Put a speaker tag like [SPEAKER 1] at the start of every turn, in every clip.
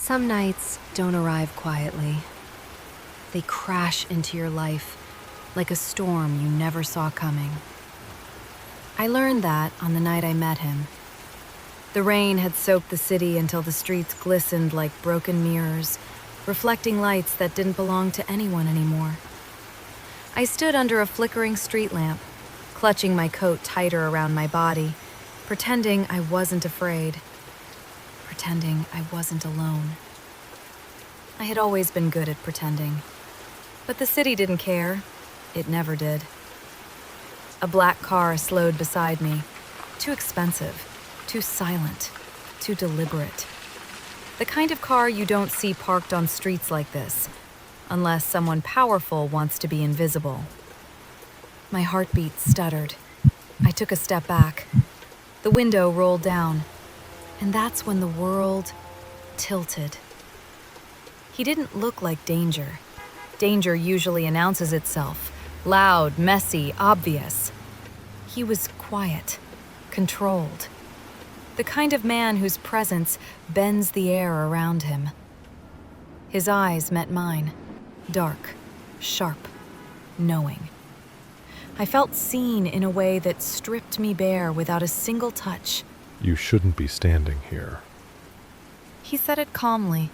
[SPEAKER 1] Some nights don't arrive quietly. They crash into your life like a storm you never saw coming. I learned that on the night I met him. The rain had soaked the city until the streets glistened like broken mirrors, reflecting lights that didn't belong to anyone anymore. I stood under a flickering street lamp, clutching my coat tighter around my body, pretending I wasn't afraid, pretending I wasn't alone. I had always been good at pretending, but the city didn't care. It never did. A black car slowed beside me. Too expensive, too silent, too deliberate. The kind of car you don't see parked on streets like this, unless someone powerful wants to be invisible. My heartbeat stuttered. I took a step back. The window rolled down, and that's when the world tilted. He didn't look like danger. Danger usually announces itself, loud, messy, obvious. He was quiet, controlled. The kind of man whose presence bends the air around him. His eyes met mine, dark, sharp, knowing. I felt seen in a way that stripped me bare without a single touch.
[SPEAKER 2] You shouldn't be standing here.
[SPEAKER 1] He said it calmly,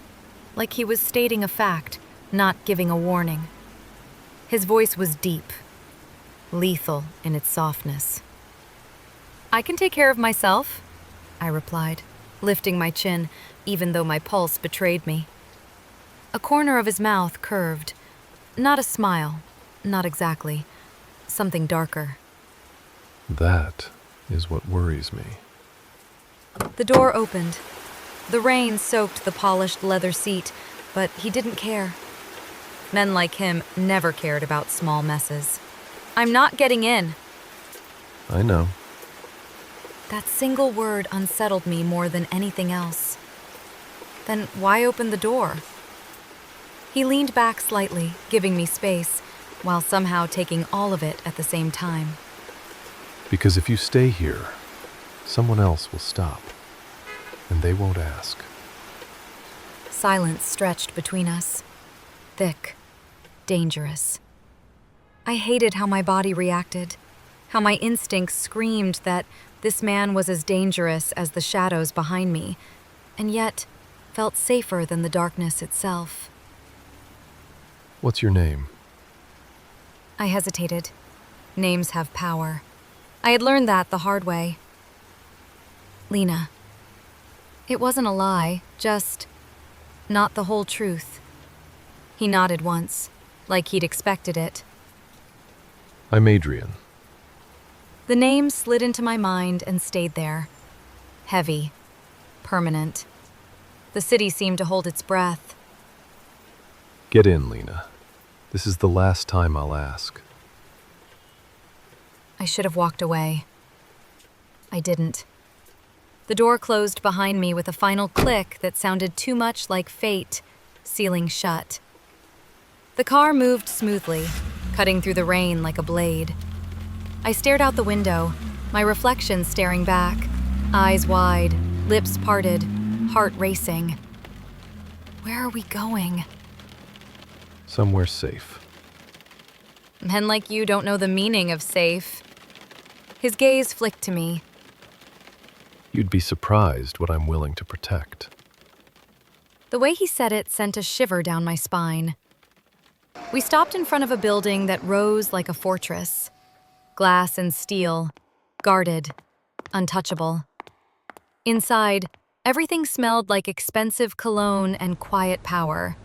[SPEAKER 1] like he was stating a fact, not giving a warning. His voice was deep, lethal in its softness. "I can take care of myself," I replied, lifting my chin, even though my pulse betrayed me. A corner of his mouth curved. Not a smile, not exactly. Something darker.
[SPEAKER 2] That is what worries me.
[SPEAKER 1] The door opened. The rain soaked the polished leather seat, but he didn't care. Men like him never cared about small messes. "I'm not getting in."
[SPEAKER 2] I know.
[SPEAKER 1] That single word unsettled me more than anything else. Then why open the door? He leaned back slightly, giving me space, while somehow taking all of it at the same time.
[SPEAKER 2] Because if you stay here, someone else will stop, and they won't ask.
[SPEAKER 1] Silence stretched between us. Thick, dangerous. I hated how my body reacted, how my instincts screamed that this man was as dangerous as the shadows behind me, and yet felt safer than the darkness itself.
[SPEAKER 2] What's your name?
[SPEAKER 1] I hesitated. Names have power. I had learned that the hard way. Lena. It wasn't a lie, just not the whole truth. He nodded once, like he'd expected it.
[SPEAKER 2] I'm Adrian.
[SPEAKER 1] The name slid into my mind and stayed there. Heavy, permanent. The city seemed to hold its breath.
[SPEAKER 2] Get in, Lena. This is the last time I'll ask.
[SPEAKER 1] I should have walked away. I didn't. The door closed behind me with a final click that sounded too much like fate, sealing shut. The car moved smoothly, cutting through the rain like a blade. I stared out the window, my reflection staring back, eyes wide, lips parted, heart racing. Where are we going?
[SPEAKER 2] Somewhere safe.
[SPEAKER 1] Men like you don't know the meaning of safe. His gaze flicked to me.
[SPEAKER 2] You'd be surprised what I'm willing to protect.
[SPEAKER 1] The way he said it sent a shiver down my spine. We stopped in front of a building that rose like a fortress. Glass and steel, guarded, untouchable. Inside, everything smelled like expensive cologne and quiet power.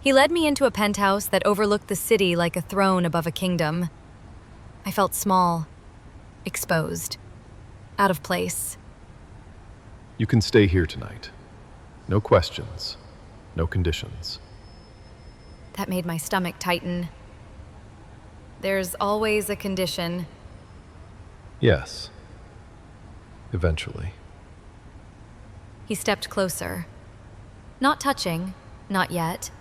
[SPEAKER 1] He led me into a penthouse that overlooked the city like a throne above a kingdom. I felt small, exposed, out of place.
[SPEAKER 2] You can stay here tonight. No questions, no conditions.
[SPEAKER 1] That made my stomach tighten. There's always a condition.
[SPEAKER 2] Yes. Eventually.
[SPEAKER 1] He stepped closer. Not touching, not yet,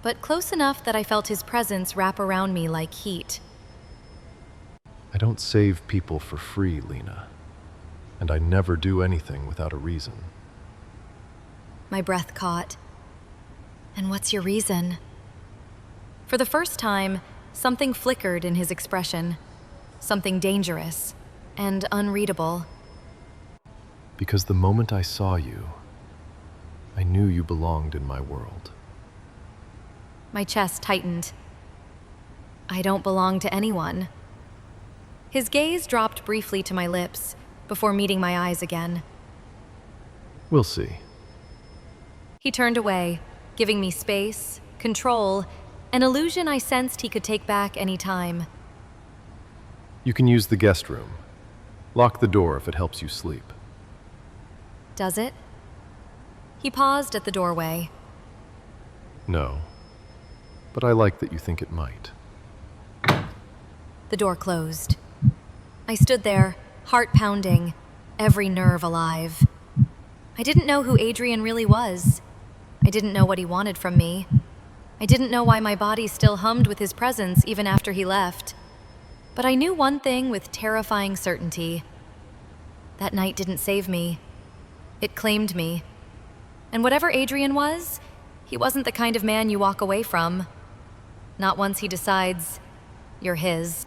[SPEAKER 1] but close enough that I felt his presence wrap around me like heat.
[SPEAKER 2] I don't save people for free, Lena. And I never do anything without a reason.
[SPEAKER 1] My breath caught. And what's your reason? For the first time, something flickered in his expression. Something dangerous and unreadable.
[SPEAKER 2] Because the moment I saw you, I knew you belonged in my world.
[SPEAKER 1] My chest tightened. I don't belong to anyone. His gaze dropped briefly to my lips before meeting my eyes again.
[SPEAKER 2] We'll see.
[SPEAKER 1] He turned away, giving me space, control, an illusion I sensed he could take back any time.
[SPEAKER 2] You can use the guest room. Lock the door if it helps you sleep.
[SPEAKER 1] Does it? He paused at the doorway.
[SPEAKER 2] No, but I like that you think it might.
[SPEAKER 1] The door closed. I stood there, heart pounding, every nerve alive. I didn't know who Adrian really was. I didn't know what he wanted from me. I didn't know why my body still hummed with his presence even after he left. But I knew one thing with terrifying certainty. That night didn't save me. It claimed me. And whatever Adrian was, he wasn't the kind of man you walk away from. Not once he decides you're his.